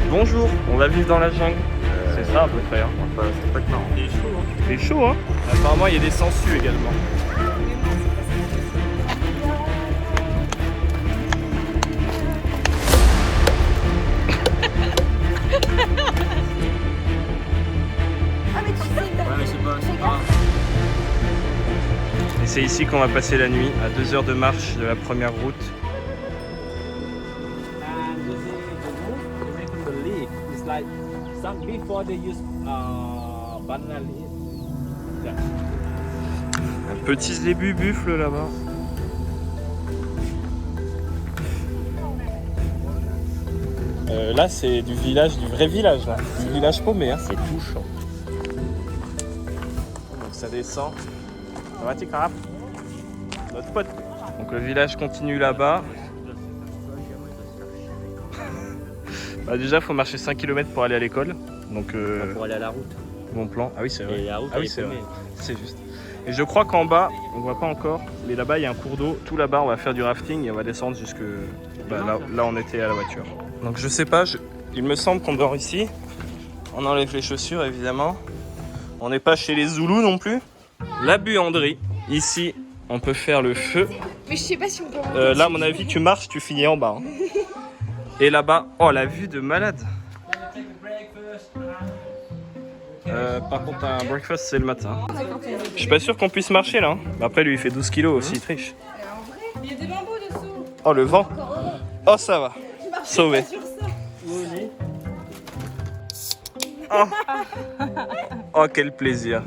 Bonjour, on va vivre dans la jungle. C'est ça à peu près. Hein. C'est pas que marrant. Il est chaud, hein. Il est chaud, hein. Apparemment, il y a des sangsues également. Et c'est ici qu'on va passer la nuit, à 2 heures de marche de la première route. Like some before they use banana leaf. Un petit début buffle là-bas. Là c'est du village, du vrai village là. Du village paumé, hein. C'est touchant. Donc ça descend. Ça va Tikara? Notre pote. Donc le village continue là-bas. Bah déjà faut marcher 5 km pour aller à l'école. Donc Pour aller à la route. bon plan. Ah oui c'est vrai. Et la route, Ah oui c'est vrai. C'est juste. Et je crois qu'en bas, on voit pas encore, mais là-bas il y a un cours d'eau. Tout là-bas on va faire du rafting et on va descendre jusque là on était à la voiture. Donc je sais pas, il me semble qu'on dort ici. On enlève les chaussures évidemment. On n'est pas chez les Zoulous non plus. La buanderie. Ici on peut faire le feu. Mais je sais pas si on peut. Là à mon avis tu marches, tu finis en bas. Hein. Et là-bas, oh la vue de malade. Par contre un breakfast c'est le matin. Je suis pas sûr qu'on puisse marcher là. Hein. Après lui il fait 12 kilos aussi, il triche. Il y a des bambous dessous. Oh le vent. Oh ça va. Sauvé. Oh. Oh quel plaisir.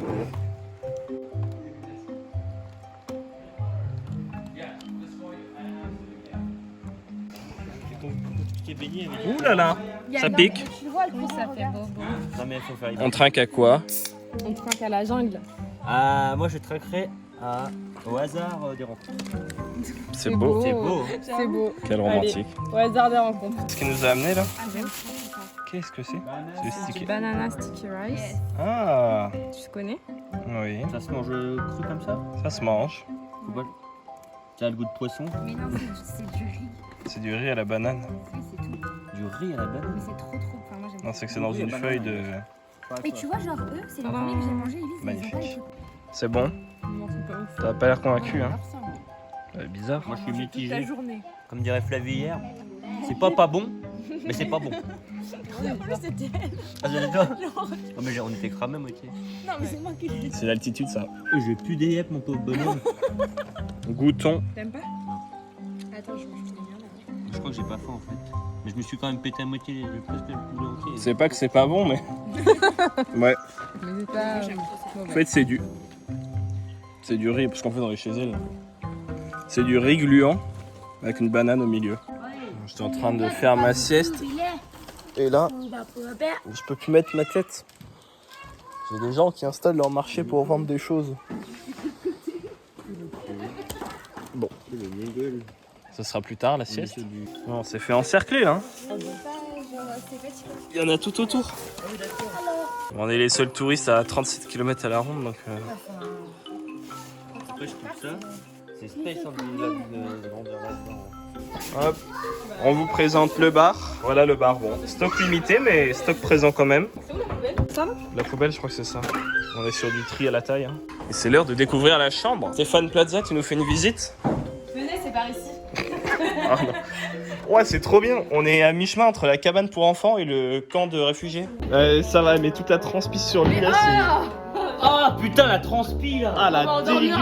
Ouh là là. Ça pique. Tu vois le coup, ça fait bobo. Non mais faut faire. On trinque à quoi? On trinque à la jungle. Moi je trinquerai au hasard des rencontres. C'est beau. C'est beau. C'est beau. Quel romantique. Au hasard des rencontres. Ce qui nous a amené là? Qu'est-ce que c'est? C'est le sticky. Banana sticky rice. Ah Tu connais? oui. Ça se mange cru comme ça? Ça se mange. Faut pas... Ça a le goût de poisson. Mais non, c'est du riz. C'est du riz à la banane. Oui, c'est tout. Du riz à la banane. Mais c'est trop. Enfin, moi j'aime Non, c'est que c'est dans une feuille de... Et tu vois, genre eux, c'est le premier que j'ai mangé, ils disent ils ont pas les Magnifique. trucs. C'est bon? Non, c'est pas ouf. T'as pas l'air convaincu, hein? Bizarre. Moi je suis Toute la mitigé. journée. Comme dirait Flavie hier. C'est pas bon, mais c'est pas bon. C'était Ah, c'est toi? Oh, mais on était cramés moitié. Non, mais c'est moi qui l'ai. C'est l'altitude, ça. J'ai plus des yep mon pauvre bonhomme. Goûtons. T'aimes pas? Attends, je mange bien là. Je crois que j'ai pas faim en fait. Mais je me suis quand même pété à moitié presque le poulet entier. C'est pas que c'est pas bon, mais... Ouais. Mais c'est pas. En fait, c'est du... C'est du riz, parce qu'on fait dans les chez elles. C'est du riz gluant, avec une banane au milieu. J'étais en train de faire ma sieste. Et là, je peux plus mettre ma tête. J'ai des gens qui installent leur marché pour vendre des choses. Bon. Ce sera plus tard la sieste. Non, on s'est fait encercler là. Hein. Il y en a tout autour. On est les seuls touristes à 37 km à la ronde donc. Après je trouve ça. C'est space en de grandeur là-dedans. Hop. On vous présente le bar. Voilà le bar. Bon, stock limité mais stock présent quand même. La poubelle, je crois que c'est ça. On est sur du tri à la taille. Hein. Et c'est l'heure de découvrir la chambre. Stéphane Plaza, tu nous fais une visite? Venez, c'est par ici. Ah, non. Ouais, c'est trop bien. On est à mi-chemin entre la cabane pour enfants et le camp de réfugiés. Ça va, mais toute la transpi sur lui là, c'est... Ah putain la transpi là. Ah la dégueu.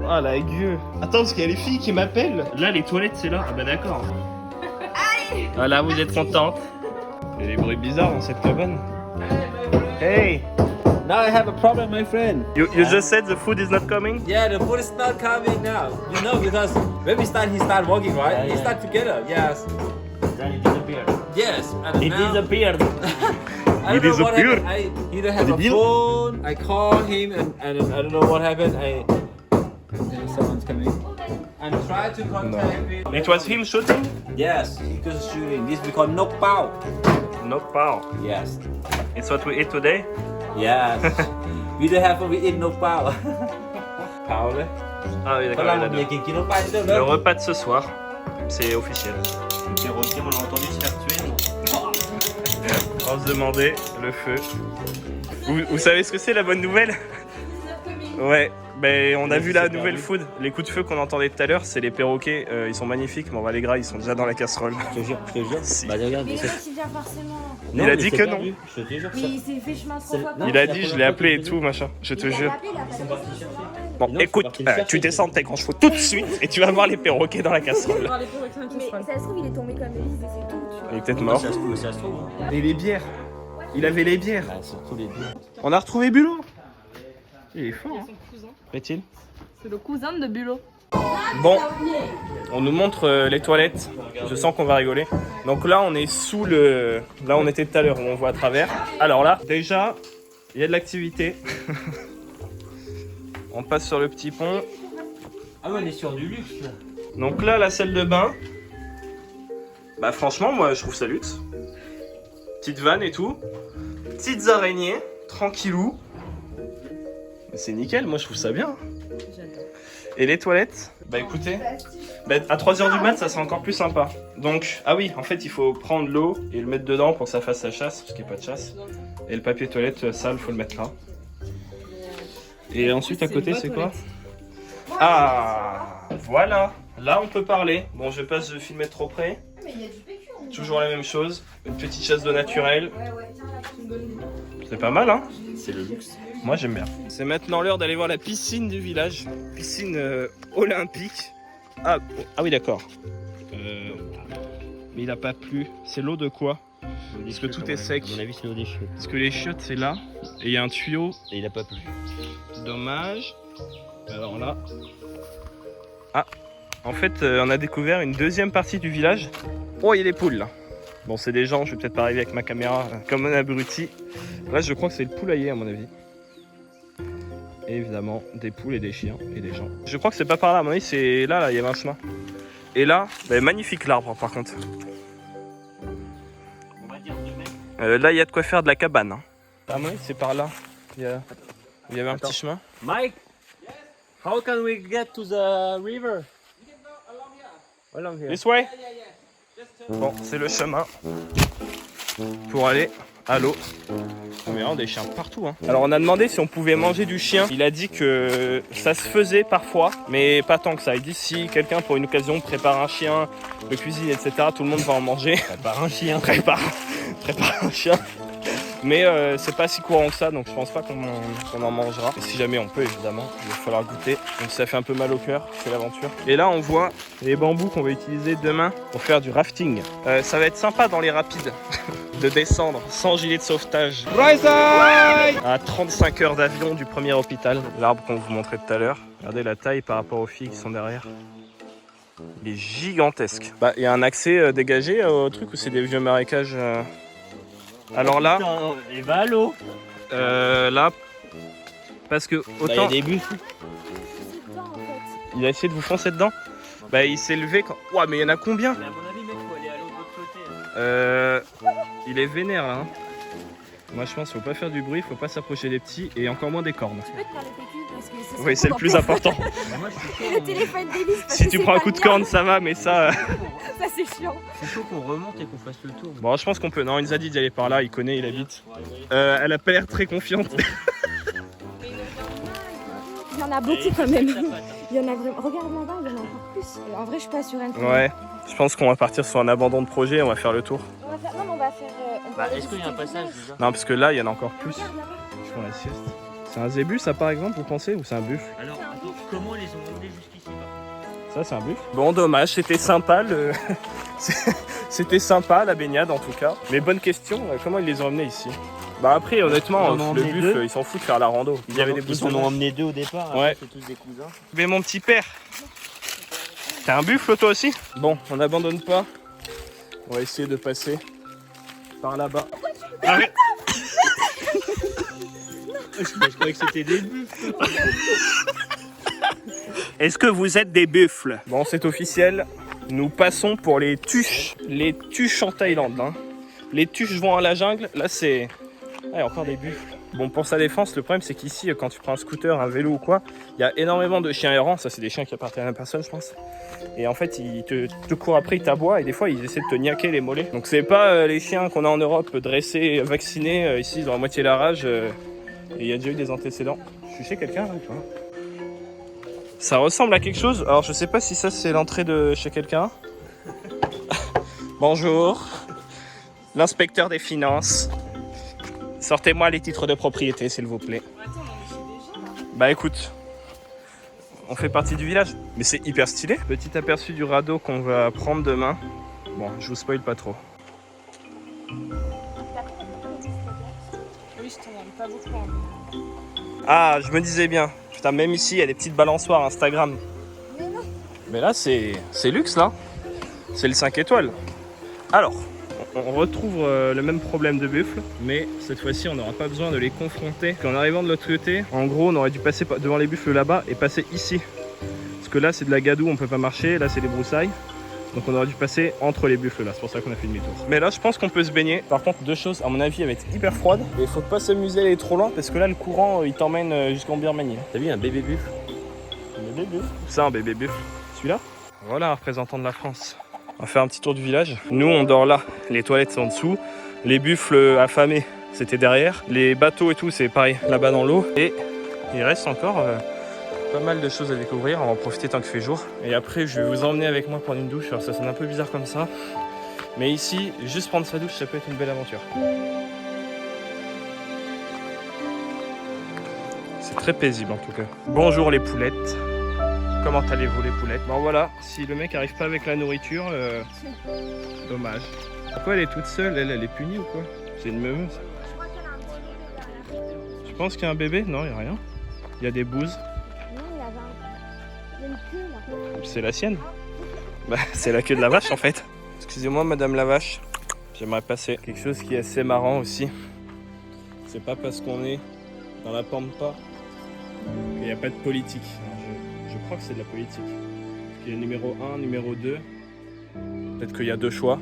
Ah la gueule. Attends, parce qu'il y a les filles qui m'appellent. Là, les toilettes, c'est là. Ah bah d'accord. Ah là, vous êtes contente. Il y a des bruits bizarres dans cette cabane. Hey, Now I have a problem, my friend. you just said the food is not coming? Yeah, the food is not coming now. You know, because when we start, he start walking, right? Yeah, We yeah. start together, yes. Then it disappeared. Yes, and It now, disappeared. I don't know what disappeared. happened. I either have a Deal? phone, I call him, and I don't know what happened. Someone's coming. And try to contact me. It was him shooting? Yes, because shooting. This we call knock pow. Not pow. Yes. It's what we eat today? Yes. we don't have we eat knock pow. Pow, là. Ah oui, d'accord. Là, il y en a on y a deux. quelqu'un qui nous parle de Le là. repas de ce soir, c'est officiel. Les Rocky, on l'a entendu se faire tuer. On se demandait le feu. Vous savez ce que c'est la bonne nouvelle? Ouais, ben on a vu la nouvelle food. Les coups de feu qu'on entendait tout à l'heure, c'est les perroquets. Ils sont magnifiques, mais on va les gras, ils sont déjà dans la casserole. Je te jure, je te jure. Si. Bah regarde, Mais ça- il vient forcément. Il a dit que non. Je te jure Mais il s'est fait chemin 3 fois. Non, Il a c'est la dit, je première l'ai fois appelé qu'il et fait tout, machin. Je te jure. Bon, Non, c'est écoute, parti le chercher, tu c'est descends tes grands chevaux tout de suite et tu vas voir les perroquets dans la casserole. Mais ça se trouve, il est tombé comme Élise et c'est tout. Tu vois. Il est peut-être Non, mort. ça se trouve, ça se trouve. Hein. Et les bières. Il avait les bières. Bah, surtout les deux. On a retrouvé Bulot. Il est fort, hein. Fait-il? C'est le cousin de Bulot. Bon, on nous montre les toilettes. Je sens qu'on va rigoler. Donc là, on est sous le... Là, on était tout à l'heure où on voit à travers. Alors là, déjà, il y a de l'activité. On passe sur le petit pont. Ah ouais, on est sur du luxe là. Donc là, la salle de bain. Bah franchement, moi, je trouve ça luxe. Petite vanne et tout. Petites araignées, tranquillou. C'est nickel, moi, je trouve ça bien. Et les toilettes, bah écoutez, bah, à 3h du mat, ça sera encore plus sympa. Donc, ah oui, en fait, il faut prendre l'eau et le mettre dedans pour que ça fasse sa chasse, parce qu'il n'y a pas de chasse. Et le papier toilette sale, faut le mettre là. Et ensuite, à côté, c'est quoi? Ah, voilà. Là, on peut parler. Bon, je vais pas se filmer trop près. Toujours la même chose. Une petite chasse d'eau naturelle. C'est pas mal, hein? C'est le luxe. Moi j'aime bien. C'est maintenant l'heure d'aller voir la piscine du village. Piscine olympique. Ah oui d'accord. Mais il a pas plu. C'est l'eau de quoi? Parce que tout est sec. À mon avis, c'est l'eau des chiottes. Parce que les chiottes c'est là. Et il y a un tuyau. Et il a pas plu. Dommage. Alors là. Ah. En fait on a découvert une deuxième partie du village. Oh il y a des poules là. Bon c'est des gens, je vais peut-être pas arriver avec ma caméra comme un abruti. Là je crois que c'est le poulailler à mon avis. Et évidemment des poules et des chiens et des gens. Je crois que c'est pas par là, à mon avis c'est là, il y avait un chemin. Et là, bah, magnifique l'arbre par contre. On va dire de même. Là il y a de quoi faire de la cabane. Hein. À mon avis c'est par là. Il y avait un petit chemin. Mike, how can we get to the river? Along here. This way. Bon, c'est le chemin pour aller à l'eau. On verra des chiens partout. Hein. Alors on a demandé si on pouvait manger du chien. Il a dit que ça se faisait parfois, mais pas tant que ça. Il dit si quelqu'un pour une occasion prépare un chien, le cuisine, etc., tout le monde va en manger. Prépare un chien. prépare un chien. Mais c'est pas si courant que ça, donc je pense pas qu'on en mangera. Et si jamais on peut, évidemment, il va falloir goûter. Donc ça fait un peu mal au cœur, c'est l'aventure. Et là, on voit les bambous qu'on va utiliser demain pour faire du rafting. Ça va être sympa dans les rapides de descendre sans gilet de sauvetage. À 35 heures d'avion du premier hôpital. L'arbre qu'on vous montrait tout à l'heure. Regardez la taille par rapport aux filles qui sont derrière. Il est gigantesque. Bah, il y a un accès dégagé au truc ou c'est des vieux marécages Alors là, Et va à l'eau. là, parce que Il y a autant des buffles. il a essayé de vous foncer dedans, bah il s'est levé quand. Ouah, mais il y en a combien? Mais à mon avis, mec, faut aller à l'eau de l'autre côté. Il est vénère là. Hein. Moi je pense qu'il faut pas faire du bruit, faut pas s'approcher des petits et encore moins des cornes. Tu peux te faire le PQ parce que c'est Oui, c'est le plus important. Bah, moi, je suis chaud. Le téléphone d'Élise. parce Si que tu c'est prends un pas coup de bien. corne, ça va, mais ça. Ça c'est chiant. Je suis chaud qu'on remonte et qu'on fasse le tour. Bon, je pense qu'on peut. Non, il nous a dit d'y aller par là, il connaît, il habite. Elle a pas l'air très confiante. Il y en a beaucoup quand même. Il y en a vraiment. Regarde là-bas, il y en a encore plus. En vrai, je suis pas sûre. Ouais, je pense qu'on va partir sur un abandon de projet, on va faire le tour. On va faire. Non, mais on va faire. On peut Bah, aller est-ce qu'il y a un visiter le passage village. déjà? Non, parce que là, il y en a encore plus. Regarde là-bas. Ils font la sieste. C'est un zébu, ça par exemple, vous pensez, ou c'est un buffle? Alors, attends, comment les ont emmenés jusqu'ici bah Ça, c'est un buffle. Bon, dommage, c'était sympa le. C'était sympa la baignade en tout cas. Mais bonne question, comment ils les ont emmenés ici? Bah après, honnêtement, Ils en ont le emmené buffle, deux. ils s'en foutent de faire la rando. Il y avait des Ils en ont emmené deux au départ. Ouais. Après, c'est tous des cousins. Mais mon petit père, t'as un buffle toi aussi? Bon, on n'abandonne pas. On va essayer de passer par là-bas. Arrête. Je croyais que c'était des buffles. Est-ce que vous êtes des buffles? Bon, c'est officiel. Nous passons pour les tuches. Les tuches en Thaïlande. Hein. Les tuches vont à la jungle. Là, c'est... Ah, il y a encore des buffles. Bon, pour sa défense, le problème c'est qu'ici, quand tu prends un scooter, un vélo ou quoi, il y a énormément de chiens errants. Ça, c'est des chiens qui appartiennent à personne, je pense. Et en fait, ils te courent après, ils t'aboient et des fois, ils essaient de te niaquer les mollets. Donc, c'est pas les chiens qu'on a en Europe dressés, vaccinés. Ici, ils ont à moitié la rage. Et il y a déjà eu des antécédents. Je suis chez quelqu'un, là, ou pas? Ça ressemble à quelque chose. Alors, je sais pas si ça, c'est l'entrée de chez quelqu'un. Bonjour. L'inspecteur des finances. Sortez-moi les titres de propriété, s'il vous plaît. Bah écoute, on fait partie du village, mais c'est hyper stylé. Petit aperçu du radeau qu'on va prendre demain. Bon, je vous spoil pas trop. Oui, je t'en demande pas beaucoup. Ah, je me disais bien. Putain, même ici, il y a des petites balançoires Instagram. Mais là, c'est luxe, là. C'est le 5 étoiles. Alors, on retrouve le même problème de buffle, mais cette fois-ci, on n'aura pas besoin de les confronter. En arrivant de l'autre côté, en gros, on aurait dû passer devant les buffles là-bas et passer ici. Parce que là, c'est de la gadoue, on peut pas marcher. Là, c'est des broussailles. Donc on aurait dû passer entre les buffles là, c'est pour ça qu'on a fait demi-tour. Mais là je pense qu'on peut se baigner. Par contre deux choses, à mon avis elle va être hyper froide. Et il faut pas s'amuser à aller trop loin parce que là le courant il t'emmène jusqu'en Birmanie. T'as vu un bébé buffle? Un bébé buffle? Ça un bébé buffle? Celui-là? Voilà un représentant de la France. On va faire un petit tour du village. Nous on dort là, les toilettes sont en dessous. Les buffles affamés c'était derrière. Les bateaux et tout c'est pareil là-bas dans l'eau. Et il reste encore... pas mal de choses à découvrir, on va en profiter tant qu'il fait jour. Et après je vais vous emmener avec moi prendre une douche, alors ça sonne un peu bizarre comme ça. Mais ici, juste prendre sa douche, ça peut être une belle aventure. C'est très paisible en tout cas. Bonjour les poulettes. Comment allez-vous les poulettes? Bon voilà, si le mec arrive pas avec la nourriture, dommage. Pourquoi elle est toute seule? Elle est punie ou quoi? C'est une meumeuse. Tu penses qu'il y a un bébé? Non, il n'y a rien. Il y a des bouses. C'est la sienne? Bah, c'est la queue de la vache en fait. Excusez-moi madame la vache, j'aimerais passer. Quelque chose qui est assez marrant aussi. C'est pas parce qu'on est dans la pampa qu'il n'y a pas de politique. Je crois que c'est de la politique. Parce qu'il y a numéro 1, numéro 2. Peut-être qu'il y a deux choix.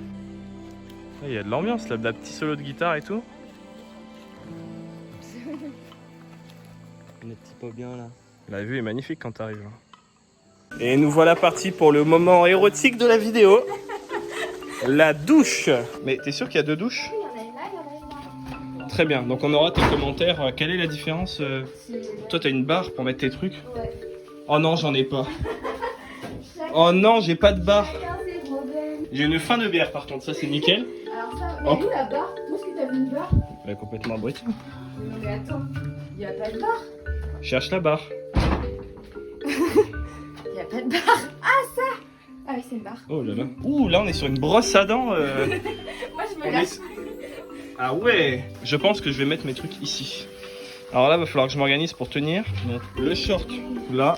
Il y a de l'ambiance là, de la petite solo de guitare et tout. On est petit peu bien là. La vue est magnifique quand t'arrives. Et nous voilà partis pour le moment érotique de la vidéo. La douche. Mais t'es sûr qu'il y a deux douches? Très bien, donc on aura tes commentaires. Quelle est la différence? Toi t'as une barre pour mettre tes trucs? Ouais. Oh non, j'en ai pas. Oh non, j'ai pas de barre. J'ai une fin de bière par contre, ça c'est nickel. Alors ça, mais où la barre? Où est-ce que t'as vu une barre? Elle est complètement abrutie. Non mais attends, il y a pas de barre. Cherche la barre. Il y a pas de barre. Ah ça! Ah oui c'est une barre. Oh là là. Ouh, là on est sur une brosse à dents. Moi je me on lâche. est... Ah ouais. Je pense que je vais mettre mes trucs ici. Alors là, il va falloir que je m'organise pour tenir. Donc le short là.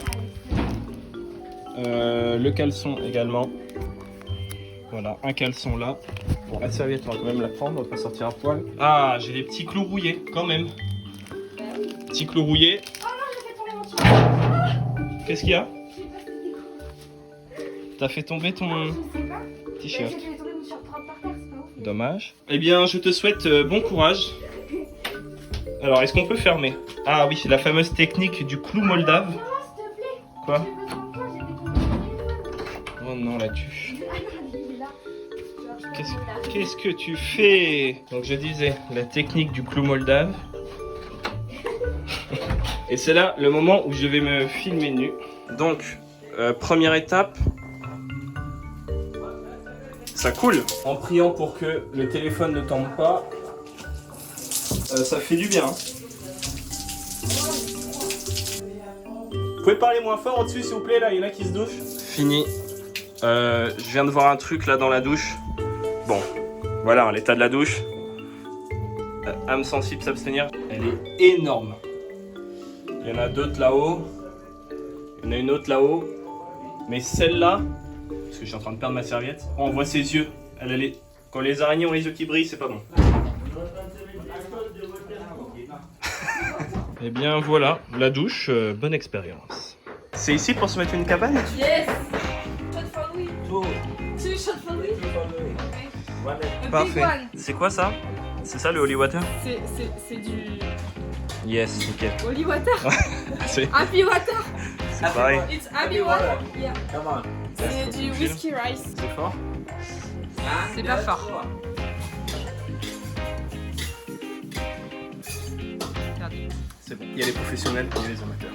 Le caleçon également. Voilà, un caleçon là. Bon, la serviette, on va quand même la prendre, on va pas sortir à poil. Ah, j'ai des petits clous rouillés quand même. Petits clous rouillés. Oh non, j'ai fait tomber mon t-shirt. Qu'est-ce qu'il y a? Je sais pas ce que c'est. T'as fait tomber ton Je sais pas. t-shirt. J'ai fait tomber mon t-shirt propre par terre, c'est pas ouf. Dommage. Eh bien, je te souhaite bon courage. Alors, est-ce qu'on peut fermer? Ah oui, c'est la fameuse technique du clou moldave. Non, s'il te plaît. Quoi? Je veux devant toi, j'ai fait tomber mon téléphone. Oh non, la tuche. Ah non, il est là. Genre, Qu'est-ce que tu fais? Donc je disais, la technique du clou moldave. Et c'est là le moment où je vais me filmer nu. Donc, première étape. Ça coule. En priant pour que le téléphone ne tombe pas. Ça fait du bien. Hein. Vous pouvez parler moins fort au-dessus s'il vous plaît, là, il y en a qui se douchent. Fini. Je viens de voir un truc là dans la douche. Bon, voilà l'état de la douche. Âme sensible s'abstenir. Elle est énorme. Il y en a d'autres là-haut. Il y en a une autre là-haut. Mais celle-là, parce que je suis en train de perdre ma serviette, on voit ses yeux. Elle est... Quand les araignées ont les yeux qui brillent, c'est pas bon. Et bien voilà, la douche, bonne expérience. C'est ici pour se mettre une cabane? Yes! Shot for Louis. Two shot for Louis. A big Parfait. one. C'est quoi ça? C'est ça le holy water? C'est du Yes, ok. Holy water. C'est Happy water. pareil. It's happy water. Yeah. Come on. C'est du whisky rice. C'est fort. C'est pas fort. C'est bon. Il y a les professionnels et les amateurs.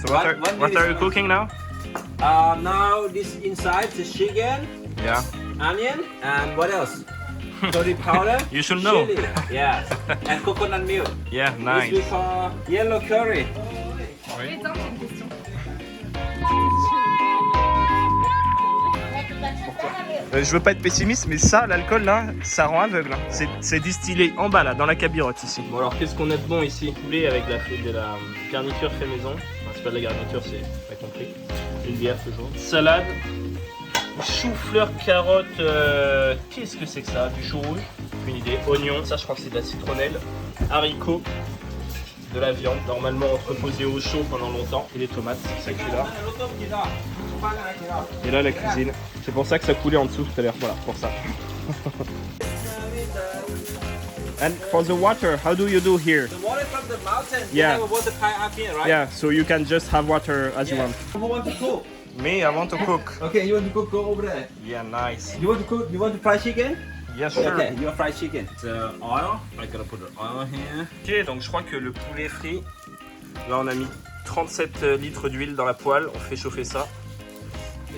So One what minute. are you cooking now? Now this inside the chicken, Yeah. onion, and what else? Curry powder. You should know. Chili. Yeah. And coconut milk. Yeah, This we nice. call yellow curry. Attends, j'ai une question. Je veux pas être pessimiste, mais ça, l'alcool là, ça rend aveugle. Hein. C'est distillé en bas là, dans la cabirotte ici. Bon alors, qu'est-ce qu'on a de bon ici? Poulet avec de la garniture fait maison. Enfin, c'est pas de la garniture, c'est pas compris. Une bière toujours. Salade, chou-fleur, carotte. Qu'est-ce que c'est que ça? Du chou rouge? Aucune idée. Oignon, ça je crois que c'est de la citronnelle. Haricots, de la viande, normalement entreposée au chaud pendant longtemps. Et les tomates, c'est ça que j'ai là. Et là la cuisine. C'est pour ça que ça coulait en dessous tout à l'heure. Voilà, pour ça. And for the water, how do you do here? The water from the mountain. Yeah. We have a water pipe up here, right? Yeah, so you can just have water as you want. Who want to cook? Me, I want to cook. Okay, you want to cook? Go over there. Yeah, nice. You want to cook? You want to fry chicken? Yeah, sure. Okay, you want fried chicken. The oil. I'm gonna put the oil here. Ok, donc je crois que le poulet frit, là on a mis 37 litres d'huile dans la poêle, on fait chauffer ça.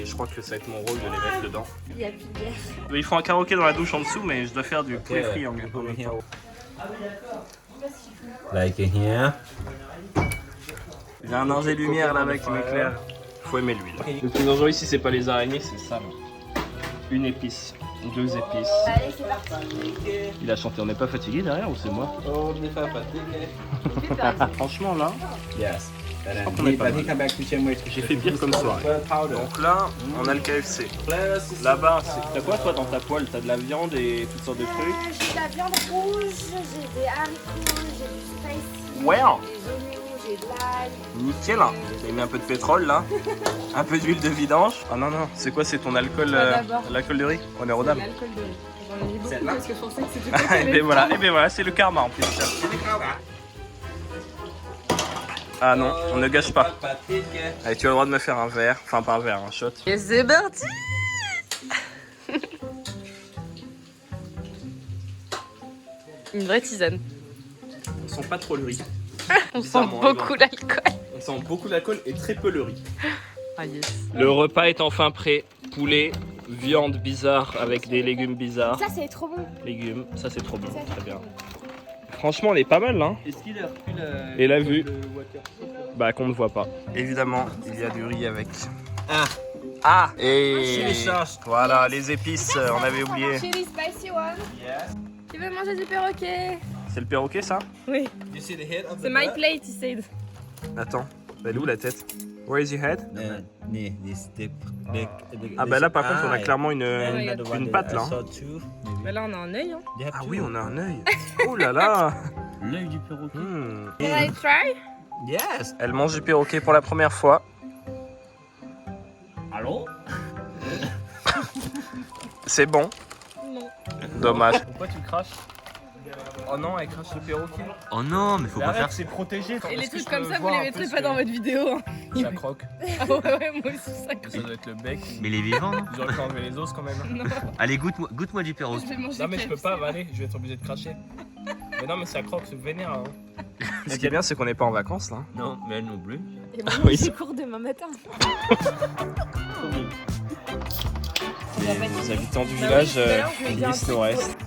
Et je crois que ça va être mon rôle de les mettre dedans. Il y a plus de bière. Ils font un karaoké dans la douche en dessous, mais je dois faire du poulet frit en même temps. Like here. Il y a un danger lumière là-bas qui m'éclaire. Faut aimer l'huile. Le plus dangereux ici, c'est pas les araignées, c'est ça. Là. Une épice, 2 épices. Allez, c'est parti. Il a chanté, on n'est pas fatigué derrière ou c'est moi? Oh, on est pas fatigué. Franchement là, Yes. crois qu'on est pas mal. Come back to Chiang Mai. j'ai fait pire comme soirée. Powder. Donc là, on a le KFC. Là-bas, t'as quoi toi dans ta poêle? T'as de la viande et toutes sortes de trucs? J'ai de la viande rouge, j'ai des haricots, j'ai du spicy, Ouais. des oignons, j'ai de l'ail. Nickel. T'as mis un peu de pétrole là. Un peu d'huile de vidange. Ah non, non, c'est quoi? C'est ton alcool, d'abord. l'alcool de riz? Honneur aux dames. L'alcool de riz. J'en ai mis beaucoup Celle-là. parce que je pensais que c'était pas Et ben voilà, c'est le karma en plus. Ah non, on ne gâche pas. Allez, tu as le droit de me faire un verre. Enfin, pas un verre, un shot. Et c'est parti. Une vraie tisane. On sent pas trop le riz. On sent Bizarrement, beaucoup l'alcool. On sent beaucoup l'alcool et très peu le riz. Ah yes. Le repas est enfin prêt. Poulet, viande bizarre avec des légumes bizarres. Ça c'est trop bon. Légumes, ça c'est trop bon, très bien. Franchement, elle est pas mal, hein. Est-ce qu'il a repris Et la vue, le water? bah qu'on ne voit pas. Évidemment, il y a du riz avec. Ah. Ah, et Chili sauce. voilà, les épices, on avait oublié. Chili spicy one. Tu veux manger du perroquet? C'est le perroquet, ça? Oui. You see the head of the C'est my bird? plate, he said. Attends, elle est où la tête? Where is your head? Ah bah là par contre on a clairement une patte là. Bah là on a un œil. Hein. Ah oui, on a un œil. Oh là là. L'œil du perroquet. Can I try? Yes. Elle mange du perroquet pour la première fois. Allô? C'est bon. Non. Dommage. Pourquoi tu craches? Oh non, elle crache le perroquet. Oh non, mais faut pas faire ça. C'est protégé. Et les trucs comme ça, vous les mettrez pas dans votre vidéo. Hein. Ça croque. Ah ouais, moi aussi ça croque. Ça doit être le bec. Mais il est vivant, non? J'aurais pu enlever les os quand même. Non, Allez, goûte-moi du perroquet. je vais manger Non mais je peux KFC. pas avaler, je vais être obligé de cracher. Mais non mais ça croque, c'est vénère. Hein. Ce qui est bien c'est qu'on n'est pas en vacances là. Non, mais elle non plus. Et moi, Oui. je cours demain matin. Les habitants du Bah village oui, tout à l'heure, je lui ai ils dit un glissent petit au reste.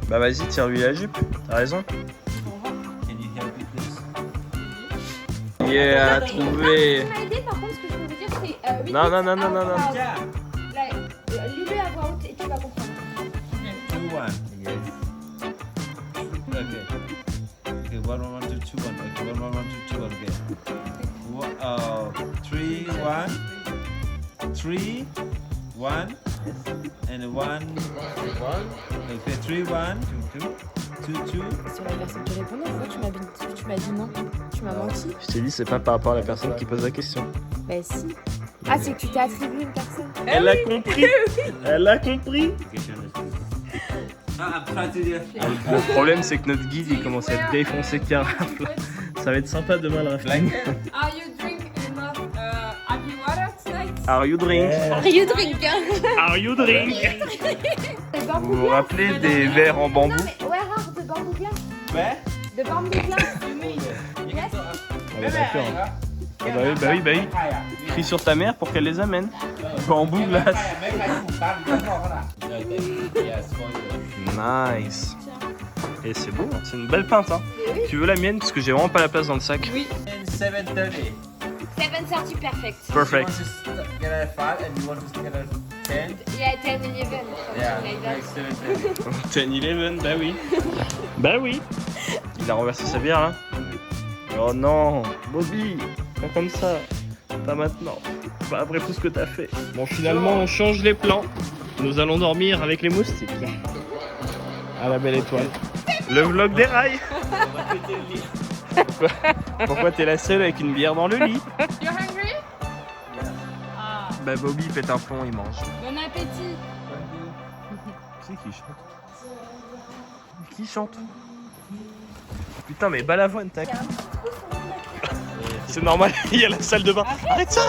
Bah vas-y, tire-lui la jupe, t'as raison. Can you help me please? Yeah, trouvé. Tu m'as aidé, par contre, ce que je peux vous dire, c'est. Non, non, non, non, non, non. Yeah. Lis-le à voix haute et tu vas comprendre. 2-1. Yes. Okay. Okay, 1-1-1-2-2-1. Okay, 1-1-1-2-2-1 again. 3-1. 3-1. And 1. Okay, 3-1. 2-2. 2-2. Sur la personne qui répondait, en fait, tu m'as dit non. Tu m'as menti. Je t'ai dit, c'est pas par rapport à la personne qui pose la question. Bah si. Ah, c'est que tu t'es attribué une personne. Elle a compris. Elle a compris. I'm trying to do. Le problème, c'est que notre guide, il commence à être défoncé de carafe. Là. Ça va être sympa demain le rafting. Are you drink enough happy water tonight? Are you drink? Are you drink, hein? Are you drink? Le bambou Vous vous glace. rappelez des verres en bambou? Non mais ouais, rare de bambou glace. Where? De bambou glace. Yes. On est d'accord. Ah bah oui. Crie sur ta mère pour qu'elle les amène. Bambou glace. Nice. Et c'est beau, c'est une belle pinte. Hein. Tu veux la mienne parce que j'ai vraiment pas la place dans le sac. Oui. 7:30. 7:30 perfect. Perfect. You want to get at 5 and you want to get at 10? Yeah, 10, 11. Yeah, Like that. like 7:30. 10-11, bah oui. Bah oui. Il a renversé sa bière là. Oh non, Bobby, pas comme ça. Pas maintenant. Pas après tout ce que t'as fait. Bon, finalement, on change les plans. Nous allons dormir avec les moustiques. À la belle étoile. Le vlog des rails. Pourquoi t'es la seule avec une bière dans le lit? You're hungry? Bah Bobby il pète un plomb, il mange. Bon appétit. C'est qui chante? Qui chante? Putain mais balavoine tac. C'est normal, il y a la salle de bain. Arrête ça.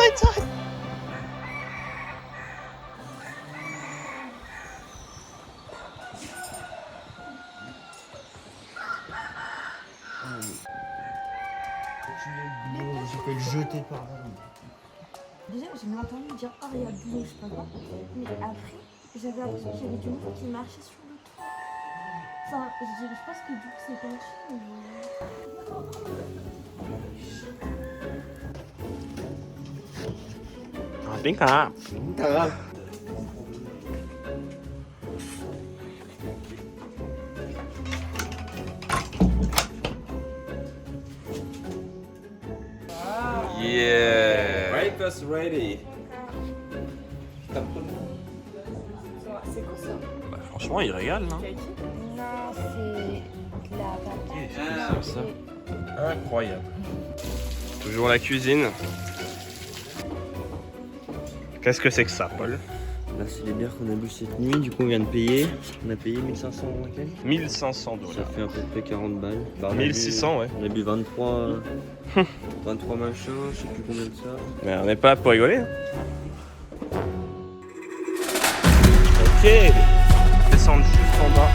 Déjà, j'ai entendu dire oh, il y a de l'eau, je sais pas quoi. Mais après, j'avais l'impression qu'il y avait du monde qui marchait sur le toit. Enfin, je pense que du coup, c'est penché. Tiếng hả? Yeah. Breakfast ready. C'est quoi ça? Bah, franchement, il régale, non? Non, c'est de la patate. Ça. Incroyable. Toujours la cuisine. Qu'est-ce que c'est que ça, Paul? Là, c'est les bières qu'on a bu cette nuit, du coup on vient de payer. On a payé 1500 $. 1500 $. Ça fait à peu près 40 balles. Bah, on a 1600, ouais. On a bu 23, 23 machins, je sais plus combien de ça. Mais on n'est pas là pour rigoler. Hein. Ok. Descendre juste en bas.